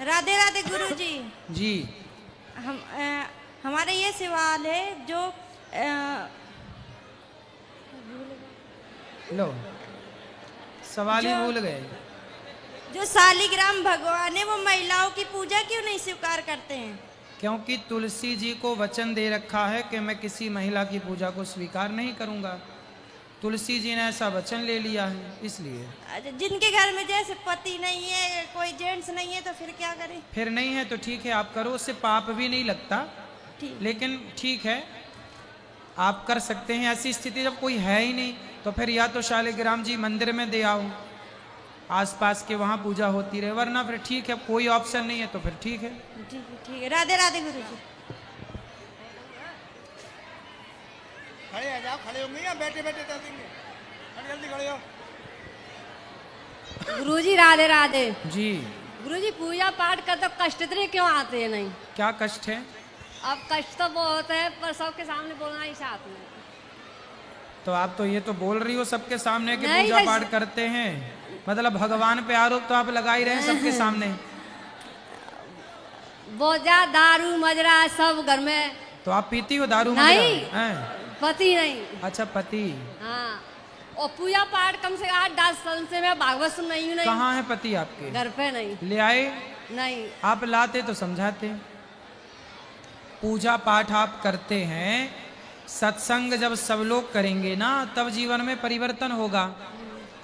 राधे राधे गुरु जी। जी। हमारा ये सवाल है जो लो, सवाल ही जो- भूल गए। जो शालिग्राम भगवान है वो महिलाओं की पूजा क्यों नहीं स्वीकार करते हैं? क्योंकि तुलसी जी को वचन दे रखा है कि मैं किसी महिला की पूजा को स्वीकार नहीं करूंगा। तुलसी जी ने ऐसा वचन ले लिया है, इसलिए। अच्छा, जिनके घर में जैसे पति नहीं है, कोई जेंट्स नहीं है, तो फिर क्या करें? फिर नहीं है तो ठीक है, आप करो, उससे पाप भी नहीं लगता। ठीक। लेकिन ठीक है, आप कर सकते हैं। ऐसी स्थिति जब कोई है ही नहीं तो फिर या तो शालिग्राम जी मंदिर में दे आओ, आसपास के वहाँ पूजा होती रहे, वरना फिर ठीक है, कोई ऑप्शन नहीं है तो फिर ठीक है। ठीक है, ठीक है। राधे राधे गुरु जी। खड़े आ जाओ, खड़े होंगे या बैठे बैठे कर देंगे? जल्दी खड़े हो। गुरुजी राधे राधे। जी। गुरुजी पूजा पाठ कर तो कष्ट इतने क्यों आते हैं? नहीं, क्या कष्ट है? अब कष्ट तो बहुत है पर सबके सामने बोलना ही साथ में। तो आप तो ये तो बोल रही हो सबके सामने कि नहीं, पूजा बस- पाठ करते हैं, मतलब भगवान पे आरोप तो आप लगा ही रहे हैं सबके सामने। बहुत ज्यादा दारू मजरा सब घर में। तो आप पीती हो दारू? नहीं। मदिरा? हैं? पति नहीं। अच्छा, पति। हाँ, और पूजा पाठ कम से 8-10 साल से मैं भागवत सुन रही हूँ। नहीं, कहाँ है पति आपके? घर पे नहीं। ले आए? नहीं, आप लाते तो समझाते। पूजा पाठ आप करते हैं, सत्संग जब सब लोग करेंगे ना तब जीवन में परिवर्तन होगा।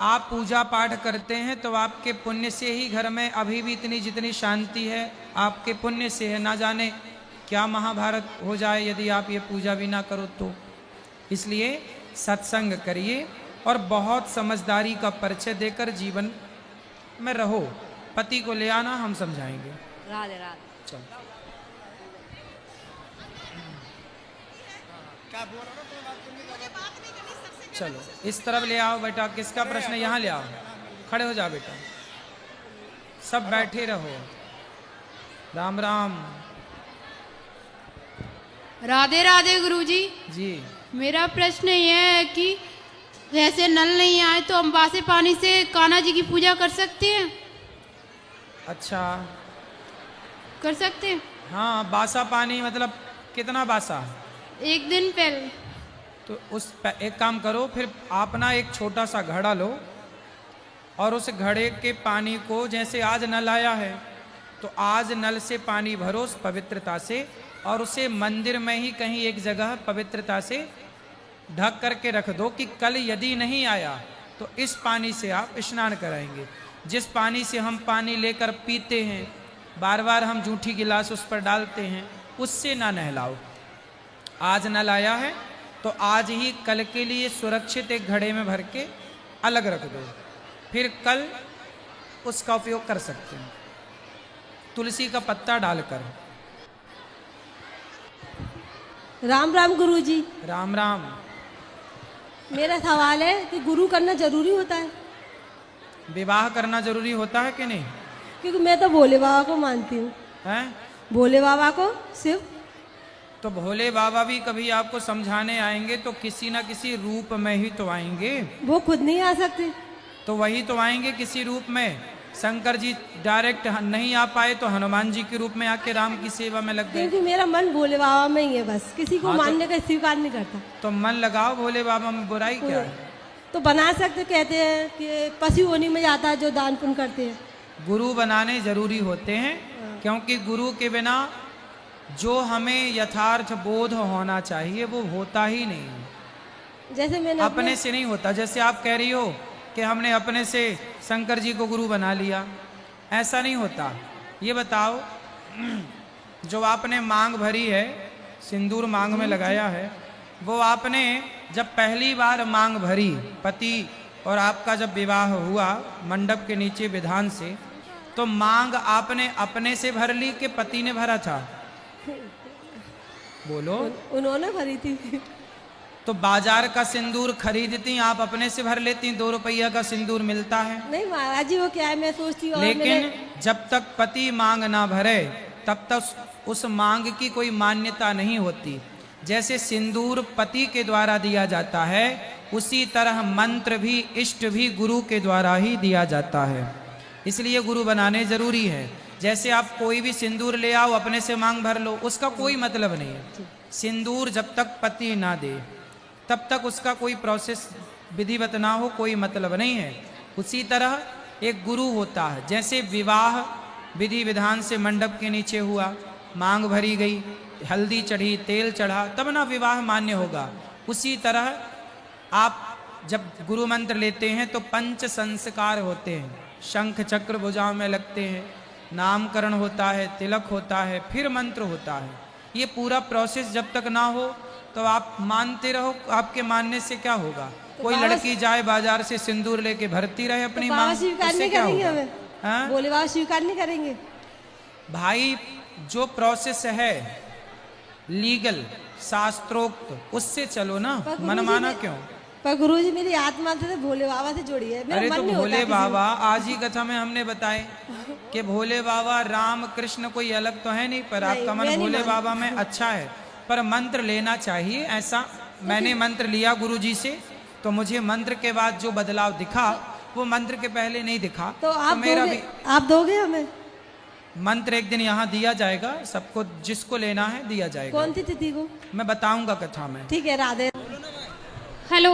आप पूजा पाठ करते हैं तो आपके पुण्य से ही घर में अभी भी इतनी जितनी शांति है आपके पुण्य से है। ना जाने क्या महाभारत हो जाए यदि आप ये पूजा भी ना करो तो। इसलिए सत्संग करिए और बहुत समझदारी का परिचय देकर जीवन में रहो। पति को ले आना, हम समझाएंगे। राधे राधे। चलो क्या बोल रहे हो? कोई बात करने का चलो, इस तरफ ले आओ बेटा। किसका प्रश्न है? यहाँ ले आओ, खड़े हो जाओ बेटा, सब बैठे रहो। राम राम। राधे राधे गुरुजी। जी। मेरा प्रश्न यह है कि वैसे नल नहीं आए तो हम बासे पानी से कान्हा जी की पूजा कर सकते हैं? अच्छा, कर सकते हैं। हाँ, बासा पानी मतलब कितना बासा? एक दिन पहले। तो एक काम करो, फिर आप ना एक छोटा सा घड़ा लो और उस घड़े के पानी को, जैसे आज नल आया है तो आज नल से पानी भरो उस पवित्रता से, और उसे मंदिर में ही कहीं एक जगह पवित्रता से ढक करके रख दो कि कल यदि नहीं आया तो इस पानी से आप स्नान कराएंगे। जिस पानी से हम पानी लेकर पीते हैं, बार बार हम जूठी गिलास उस पर डालते हैं, उससे ना नहलाओ। आज नल आया है तो आज ही कल के लिए सुरक्षित एक घड़े में भर के अलग रख दो, फिर कल उसका उपयोग कर सकते हैं, तुलसी का पत्ता डालकर। राम राम गुरुजी। राम राम। मेरा सवाल है कि गुरु करना जरूरी होता है? विवाह करना जरूरी होता है कि नहीं? क्योंकि मैं तो भोले बाबा को मानती हूँ। हैं? भोले बाबा को सिर्फ। तो भोले बाबा भी कभी आपको समझाने आएंगे तो किसी ना किसी रूप में ही तो आएंगे। वो खुद नहीं आ सकते? तो वही तो आएंगे किसी रूप में। शंकर जी डायरेक्ट नहीं आ पाए तो हनुमान जी के रूप में आके राम की सेवा में लग गए। क्योंकि मेरा मन भोले बाबा में ही है, बस किसी को हाँ, तो- मानने का स्वीकार नहीं करता। तो मन लगाओ भोले बाबा में, बुराई क्या है? तो बना सकते, कहते हैं कि पशु होनी में जाता है जो दान पुण्य करते हैं। गुरु बनाने जरूरी होते हैं, क्योंकि गुरु के बिना जो हमें यथार्थ बोध होना चाहिए वो होता ही नहीं है। जैसे मैंने अपने से नहीं होता। जैसे आप कह रही हो कि हमने अपने से शंकर जी को गुरु बना लिया, ऐसा नहीं होता। ये बताओ, जो आपने मांग भरी है, सिंदूर मांग में लगाया है, वो आपने जब पहली बार मांग भरी, पति और आपका जब विवाह हुआ मंडप के नीचे विधान से, तो मांग आपने अपने से भर ली कि पति ने भरा था? बोलो। उन्होंने भरी थी। तो बाजार का सिंदूर खरीदती आप अपने से भर लेती, 2 रुपया का सिंदूर मिलता है। नहीं महाराज जी, वो क्या है, मैं सोचती हूँ। लेकिन जब तक पति मांग ना भरे तब तक उस मांग की कोई मान्यता नहीं होती। जैसे सिंदूर पति के द्वारा दिया जाता है, उसी तरह मंत्र भी, इष्ट भी गुरु के द्वारा ही दिया जाता है। इसलिए गुरु बनाने जरूरी है। जैसे आप कोई भी सिंदूर ले आओ अपने से मांग भर लो, उसका कोई मतलब नहीं है। सिंदूर जब तक पति ना दे तब तक उसका कोई प्रोसेस विधिवत ना हो, कोई मतलब नहीं है। उसी तरह एक गुरु होता है, जैसे विवाह विधि विधान से मंडप के नीचे हुआ, मांग भरी गई, हल्दी चढ़ी, तेल चढ़ा, तब ना विवाह मान्य होगा। उसी तरह आप जब गुरु मंत्र लेते हैं तो पंच संस्कार होते हैं, शंख चक्र भुजाओं में लगते हैं, नामकरण होता है, तिलक होता है, फिर मंत्र होता है। ये पूरा प्रोसेस जब तक ना हो तो आप मानते रहो, आपके मानने से क्या होगा? कोई लड़की जाए बाजार से सिंदूर लेके भरती रहे अपनी बाबा मांग, स्वीकार उससे नहीं क्या करेंगे होगा? हमें? हाँ? बोले बाबा स्वीकार नहीं करेंगे? भाई जो प्रोसेस है लीगल शास्त्रोक्त उससे चलो ना, पर गुरुजी मनमाना ने- क्यों? पर गुरुजी मेरी आत्मा से भोले बाबा से जोड़ी है, मेरा अरे मन तो नहीं होता भोले किसी बाबा आज ही कथा में हमने बताए कि भोले बाबा राम कृष्ण कोई अलग तो है नहीं, पर नहीं, आपका मैं मन नहीं भोले मानती। बाबा में अच्छा है, पर मंत्र लेना चाहिए। ऐसा मैंने मंत्र लिया गुरुजी से तो मुझे मंत्र के बाद जो बदलाव दिखा वो मंत्र के पहले नहीं दिखा। तो आप मेरा दोगे, भी आप दोगे हमें? मंत्र एक दिन यहाँ दिया जाएगा, सबको जिसको लेना है दिया जाएगा। कौन सी तिथि को? मैं बताऊंगा कथा में। ठीक है, राधे। हेलो,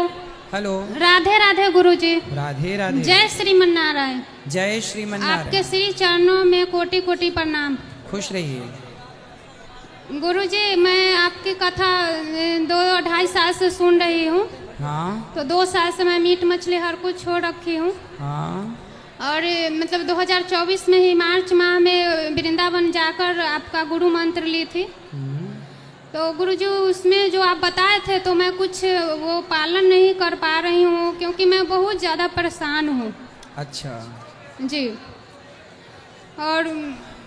हेलो, राधे राधे गुरुजी। राधे राधे। जय श्रीमन्नारायण। जय श्रीमन्नारायण। आपके श्री चरणों में कोटि कोटि प्रणाम। खुश रहिए। गुरुजी, मैं आपकी कथा 2-2.5 साल से सुन रही हूँ। हाँ तो 2 साल से मैं मीट मछली हर कुछ छोड़ रखी हूँ। हाँ और मतलब 2024 में ही मार्च माह में वृंदावन जाकर आपका गुरु मंत्र ली थी। तो गुरुजी उसमें जो आप बताए थे तो मैं कुछ वो पालन नहीं कर पा रही हूँ, क्योंकि मैं बहुत ज़्यादा परेशान हूँ। अच्छा, जी, और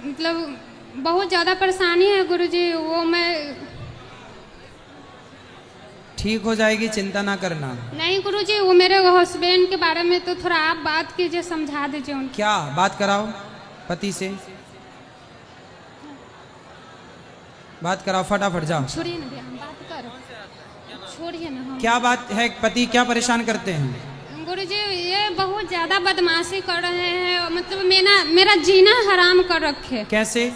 मतलब बहुत ज़्यादा परेशानी है गुरुजी, वो मैं ठीक हो जाएगी, चिंता ना करना। नहीं गुरुजी, वो मेरे हस्बैंड के बारे में तो थोड़ा आप बात कीजिए, समझा दीजिए उनको। क्या बात कराओ पति से, बात कराओ फटाफट, जाओ। छोड़िए ना भैया, हम बात करो, छोड़िए ना हम। क्या बात है? पति क्या परेशान करते हैं? गुरुजी, ये बहुत ज़्यादा बदमाशी कर रहे हैं, मतलब मेरा जीना हराम कर रखे। कैसे?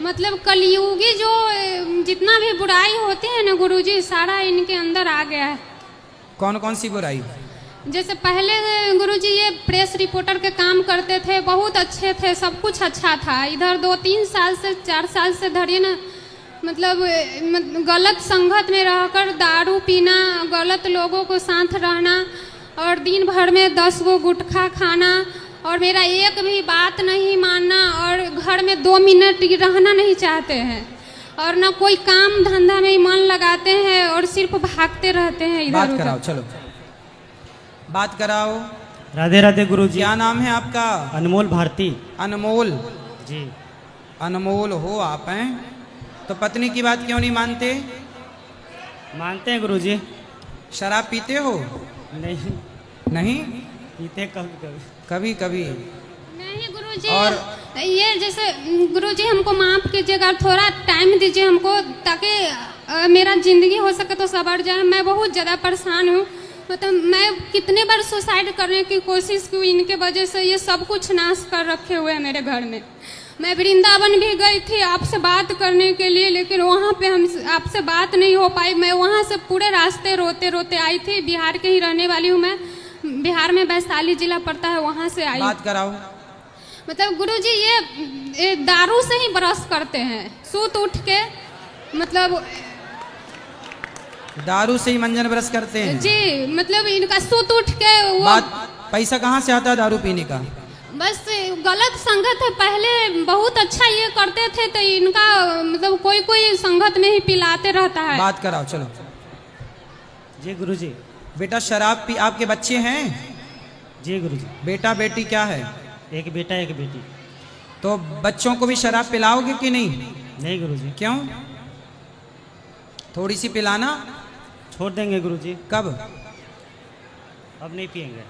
मतलब कलयुगी जो जितना भी बुराई होती है ना गुरुजी, सारा इनके अंदर आ गया है। कौन कौन सी बुराई? जैसे पहले गुरुजी ये प्रेस रिपोर्टर के काम करते थे, बहुत अच्छे थे, सब कुछ अच्छा था। इधर 2-3 साल से 4 साल से धरिए ना, मतलब गलत संगत में रहकर दारू पीना, गलत लोगों को साथ रहना, और दिन भर में 10 गो गुटखा खाना, और मेरा एक भी बात नहीं मानना, और घर में 2 मिनट रहना नहीं चाहते हैं, और ना कोई काम धंधा में मन लगाते हैं, और सिर्फ भागते रहते हैं इधर बात उधर। कराओ, चलो बात कराओ। राधे राधे गुरुजी। क्या नाम है आपका? अनमोल भारती अनमोल। जी। अनमोल हो आप हैं, तो पत्नी की बात क्यों नहीं मानते? मानते हैं गुरुजी। शराब पीते हो? नहीं, नहीं, पीते कभी कभी। कभी कभी। नहीं गुरुजी, और ये जैसे गुरुजी हमको माफ कीजिएगा, थोड़ा टाइम दीजिए हमको, ताकि मेरा जिंदगी हो सके तो सवर जाए। मैं बहुत ज़्यादा परेशान हूँ, मतलब मैं कितने बार सुसाइड करने की कोशिश की, इनके वजह से ये सब कुछ नाश कर रखे हुए हैं मेरे घर में। मैं वृंदावन भी गई थी आपसे बात करने के लिए, लेकिन वहाँ पे हम आपसे बात नहीं हो पाई। मैं वहाँ से पूरे रास्ते रोते रोते आई थी। बिहार के ही रहने वाली हूँ मैं, बिहार में वैशाली जिला पड़ता है, वहाँ से आई। बात कराओ। मतलब गुरुजी ये दारू से ही ब्रश करते हैं, सूत उठ के, मतलब दारू से ही मंजन ब्रश करते हैं? जी, मतलब इनका सूत उठ के वो बात, पैसा कहाँ से आता है दारू पीने का? बस गलत संगत है। पहले बहुत अच्छा ये करते थे, तो इनका मतलब कोई कोई संगत में ही पिलाते रहता है। बात कराओ, चलो। जी गुरुजी। बेटा शराब पी, आपके बच्चे हैं? जी गुरुजी। बेटा बेटी क्या है? एक बेटा एक बेटी। तो बच्चों को भी शराब पिलाओगे कि नहीं? नहीं गुरुजी। क्यों? थोड़ी सी पिलाना। छोड़ देंगे गुरुजी। कब? अब नहीं पिएंगे।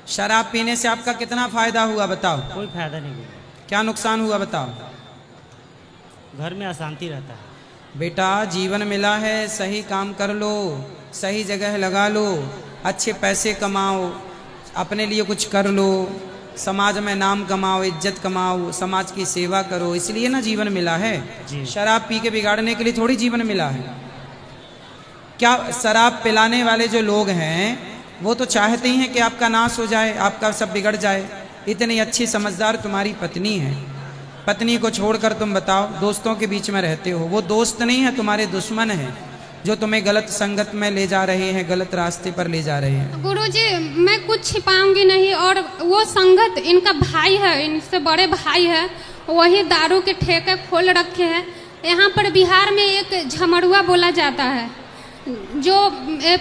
शराब पीने से आपका कितना फायदा हुआ बताओ? कोई फायदा नहीं गुरुजी। क्या नुकसान हुआ बताओ? घर में अशांति रहता है। बेटा जीवन मिला है, सही काम कर लो, सही जगह लगा लो, अच्छे पैसे कमाओ, अपने लिए कुछ कर लो, समाज में नाम कमाओ, इज्जत कमाओ, समाज की सेवा करो, इसलिए ना जीवन मिला है। जी। शराब पी के बिगाड़ने के लिए थोड़ी जीवन मिला है। क्या शराब पिलाने वाले जो लोग हैं वो तो चाहते ही हैं कि आपका नाश हो जाए, आपका सब बिगड़ जाए। इतनी अच्छी समझदार तुम्हारी पत्नी है, पत्नी को छोड़कर तुम बताओ दोस्तों के बीच में रहते हो, वो दोस्त नहीं है, तुम्हारे दुश्मन है जो तुम्हें गलत संगत में ले जा रहे हैं, गलत रास्ते पर ले जा रहे हैं। गुरुजी मैं कुछ छिपाऊंगी नहीं, और वो संगत इनका भाई है, इनसे बड़े भाई है, वही दारू के ठेके खोल रखे हैं। यहाँ पर बिहार में एक झमरुआ बोला जाता है, जो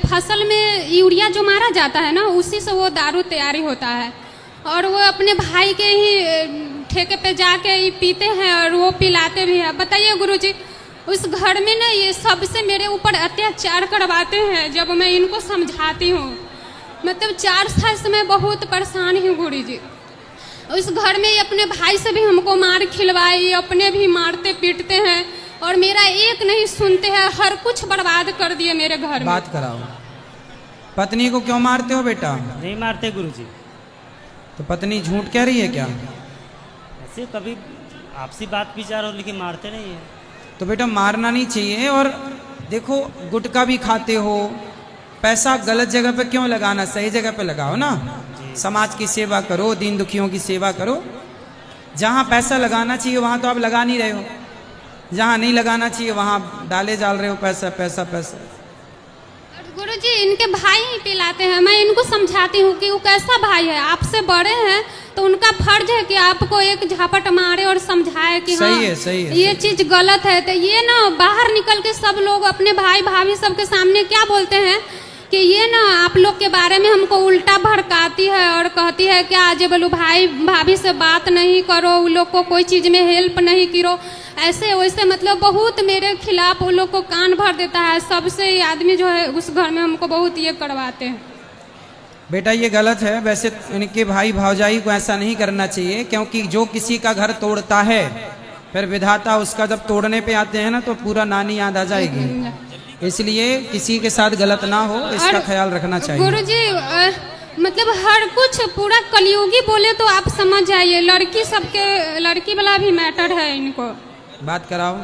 फसल में यूरिया जो मारा जाता है ना, उसी से वो दारू तैयारी होता है, और वो अपने भाई के ही ठेके पे जाके ही पीते हैं और वो पिलाते भी हैं। बताइए गुरुजी, उस घर में ना ये सबसे मेरे ऊपर अत्याचार करवाते हैं जब मैं इनको समझाती हूँ। मतलब 4 साल से मैं बहुत परेशान हूँ गुरुजी। उस घर में ये अपने भाई से भी हमको मार खिलवाए, ये अपने भी मारते पीटते हैं, और मेरा एक नहीं सुनते हैं, हर कुछ बर्बाद कर दिए मेरे घर में। बात कराओ, पत्नी को क्यों मारते हो बेटा? नहीं मारते गुरुजी, तो पत्नी झूठ कह रही है क्या? ऐसे कभी आपसी बात विचार हो, लेकिन मारते नहीं है। तो बेटा मारना नहीं चाहिए। और देखो गुटखा भी खाते हो, पैसा गलत जगह पे क्यों लगाना, सही जगह पे लगाओ ना। समाज की सेवा करो, दीन दुखियों की सेवा करो। जहाँ पैसा लगाना चाहिए वहाँ तो आप लगा नहीं रहे हो, जहाँ नहीं लगाना चाहिए वहाँ डाले डाल रहे हो पैसा पैसा पैसा। गुरुजी इनके भाई ही पिलाते हैं, मैं इनको समझाती हूँ कि वो कैसा भाई है, आपसे बड़े हैं तो उनका फर्ज है कि आपको एक झापट मारे और समझाए कि सही हाँ है, सही है, ये चीज गलत है। तो ये ना बाहर निकल के सब लोग अपने भाई भाभी सबके सामने क्या बोलते हैं कि ये ना आप लोग के बारे में हमको उल्टा भड़काती है और कहती है कि आज बोलो भाई भाभी से बात नहीं करो, उन लोग को कोई चीज़ में हेल्प नहीं करो, ऐसे वैसे मतलब बहुत मेरे खिलाफ उन लोग को कान भर देता है। सबसे ये आदमी जो है उस घर में हमको बहुत ये करवाते हैं। बेटा ये गलत है, वैसे इनके भाई भावजाई को ऐसा नहीं करना चाहिए, क्योंकि जो किसी का घर तोड़ता है फिर विधाता उसका जब तोड़ने पे आते हैं ना तो पूरा नानी याद आ जाएगी। इसलिए किसी के साथ गलत ना हो, इसका ख्याल रखना चाहिए। गुरुजी मतलब हर कुछ पूरा कलयुगी बोले तो आप समझ जाइए, लड़की सबके लड़की वाला भी मैटर है इनको। बात कराओ।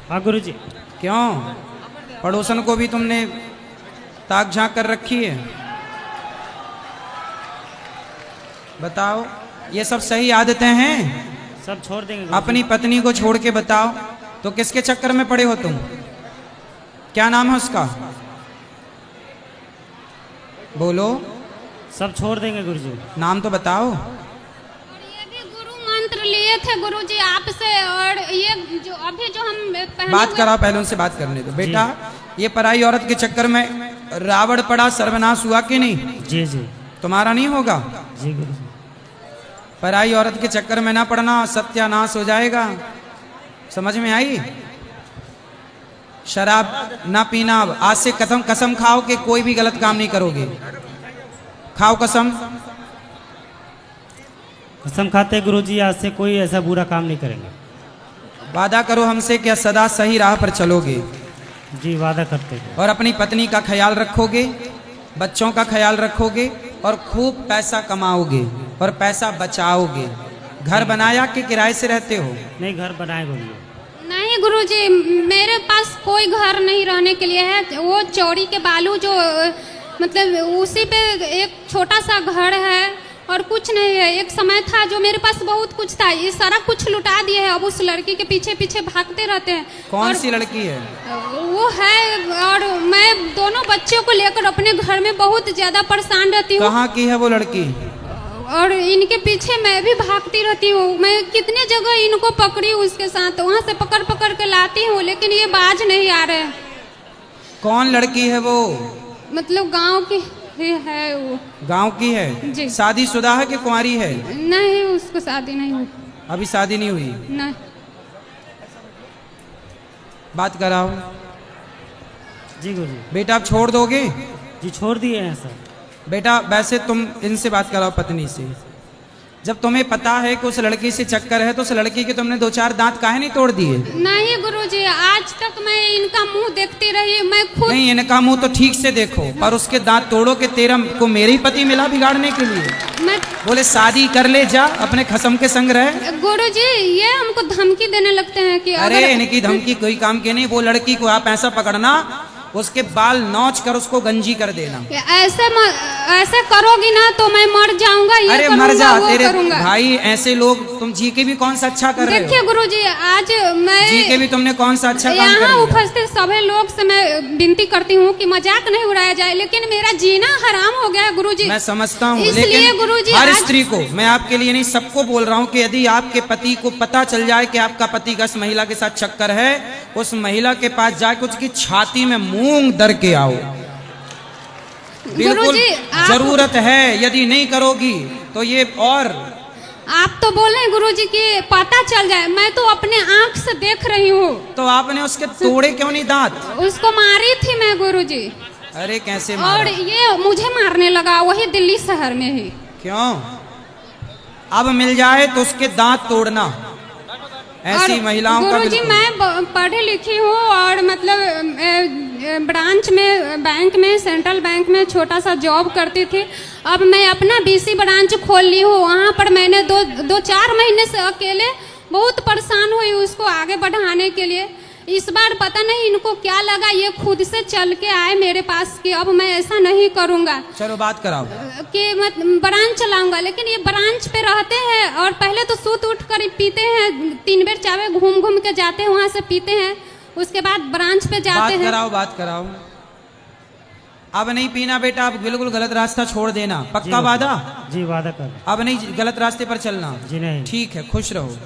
हाँ गुरुजी। क्यों पड़ोसन को भी तुमने ताक झांक कर रखी है? बताओ, ये सब सही आदतें हैं? सब छोड़ देंगे गुरुजी। अपनी पत्नी को छोड़ के बताओ तो किसके चक्कर में पड़े हो तुम? क्या नाम है उसका? बोलो। सब छोड़ देंगे गुरुजी। नाम तो बताओ। और ये भी गुरु मंत्र लिए थे गुरुजी आपसे, और ये जो अभी जो हम पहने बात कराओ, पहले उनसे बात करने दो। बेटा ये पराई औरत के चक्कर में रावण पड़ा, सर्वनाश हुआ कि नहीं? जी जी। तुम्हारा नहीं होगा? जी गुरुजी। पराई औरत के चक्कर में ना पड़ना, सत्यानाश हो जाएगा। समझ में आई? शराब ना पीना। आज से कसम खाओ कि कोई भी गलत काम नहीं करोगे। खाओ कसम। कसम खाते गुरुजी आज से कोई ऐसा बुरा काम नहीं करेंगे। वादा करो हमसे क्या सदा सही राह पर चलोगे? जी वादा करते हैं। और अपनी पत्नी का ख्याल रखोगे, बच्चों का ख्याल रखोगे, और खूब पैसा कमाओगे और पैसा बचाओगे। घर बनाया कि किराए से रहते हो? नहीं घर बनाए गुरुजी। नहीं गुरुजी, मेरे पास कोई घर नहीं रहने के लिए है। वो चौड़ी के बालू जो मतलब उसी पे एक छोटा सा घर है और कुछ नहीं है। एक समय था जो मेरे पास बहुत कुछ था, ये सारा कुछ लुटा दिए है। अब उस लड़की के पीछे पीछे भागते रहते हैं। कौन सी लड़की है? वो है, और मैं दोनों बच्चों को लेकर अपने घर में बहुत ज्यादा परेशान रहती हूँ। कहाँ की है वो लड़की? और इनके पीछे मैं भी भागती रहती हूँ। मैं कितने जगह इनको पकड़ी हूँ, उसके साथ वहाँ से पकड़ पकड़ के लाती हूँ, लेकिन ये बाज नहीं आ रहे। कौन लड़की है वो? मतलब गांव की ही है वो। गांव की है? जी। शादीशुदा है कि कुंवारी है? नहीं, उसको शादी नहीं हुई। अभी शादी नहीं हुई? नहीं। बात कराओ। जी गुरुजी। बेटा आप छोड़ दोगे? जी छोड़ दिए हैं सर। बेटा वैसे तुम इनसे बात कराओ, पत्नी से। जब तुम्हें पता है कि उस लड़की से चक्कर है तो उस लड़की के तुमने 2-4 दांत काहे नहीं तोड़ दिए? नहीं गुरुजी, आज तक मैं इनका मुंह देखती रही, मैं खुद नहीं, इनका मुंह तो ठीक से देखो, पर उसके दांत तोड़ो कि तेरा को मेरे ही पति मिला बिगाड़ने के लिए। मैं बोले शादी कर ले, जा अपने खसम के संग रहे। गुरुजी ये हमको धमकी देने लगते हैं कि अरे अगर इनकी धमकी कोई काम की नहीं। वो लड़की को आप ऐसा पकड़ना, उसके बाल नोच कर उसको गंजी कर देना। ऐसे करोगी ना तो मैं मर जाऊंगा, ये अरे करूंगा, मर जा वो तेरे करूंगा। भाई, ऐसे लोग तुम जी के भी कौन सा अच्छा कर रहे देखिए हो? गुरुजी, आज मैं जी के भी तुमने कौन सा अच्छा काम कर यहाँ लिया? उपस्थित सभी लोग से मैं विनती करती हूँ कि मजाक नहीं उड़ाया जाए, लेकिन मेरा जीना हराम हो गया है गुरुजी। मैं समझता हूँ, इसलिए लेकिन गुरुजी हर आज- स्त्री को, मैं आपके लिए नहीं सबको बोल रहा हूँ कि यदि आपके पति को पता चल जाए कि आपका पति का इस महिला के साथ चक्कर है, उस महिला के पास जाके उसकी छाती में मूंग दर के आओ। बिल्कुल गुरुजी, आप- जरूरत है, यदि नहीं करोगी तो ये और आप तो बोल रहे हैं गुरुजी कि पता चल जाए, मैं तो अपने आंख से देख रही हूँ। तो आपने उसके तोड़े क्यों नहीं दांत? उसको मारी थी मैं गुरुजी, अरे कैसे और मारा? ये मुझे मारने लगा, वही दिल्ली शहर में ही। क्यों? अब मिल जाए तो उसके दांत तोड़ना। ऐसी और महिलाओं का गुरुजी बिल्कुल- मैं पढ़ी लिखी हूँ और मतलब ब्रांच में, बैंक में, सेंट्रल बैंक में छोटा सा जॉब करती थी। अब मैं अपना बीसी ब्रांच खोल ली हूँ। वहाँ पर मैंने 2-4 महीने से अकेले बहुत परेशान हुई उसको आगे बढ़ाने के लिए। इस बार पता नहीं इनको क्या लगा, ये खुद से चल के आए मेरे पास कि अब मैं ऐसा नहीं करूँगा चलो बात कराओ। कि मैं ब्रांच चलाऊंगा। लेकिन ये ब्रांच पे रहते हैं और पहले तो सूत उठ कर पीते हैं, 3 बेर चावे घूम घूम के जाते हैं, वहाँ से पीते हैं, उसके बाद ब्रांच पे जाते बात हैं। कराओ, बात कराओ। अब नहीं पीना बेटा, अब बिल्कुल गलत रास्ता छोड़ देना, पक्का वादा? जी वादा कर। अब नहीं गलत रास्ते पर चलना। जी नहीं। ठीक है, खुश रहो।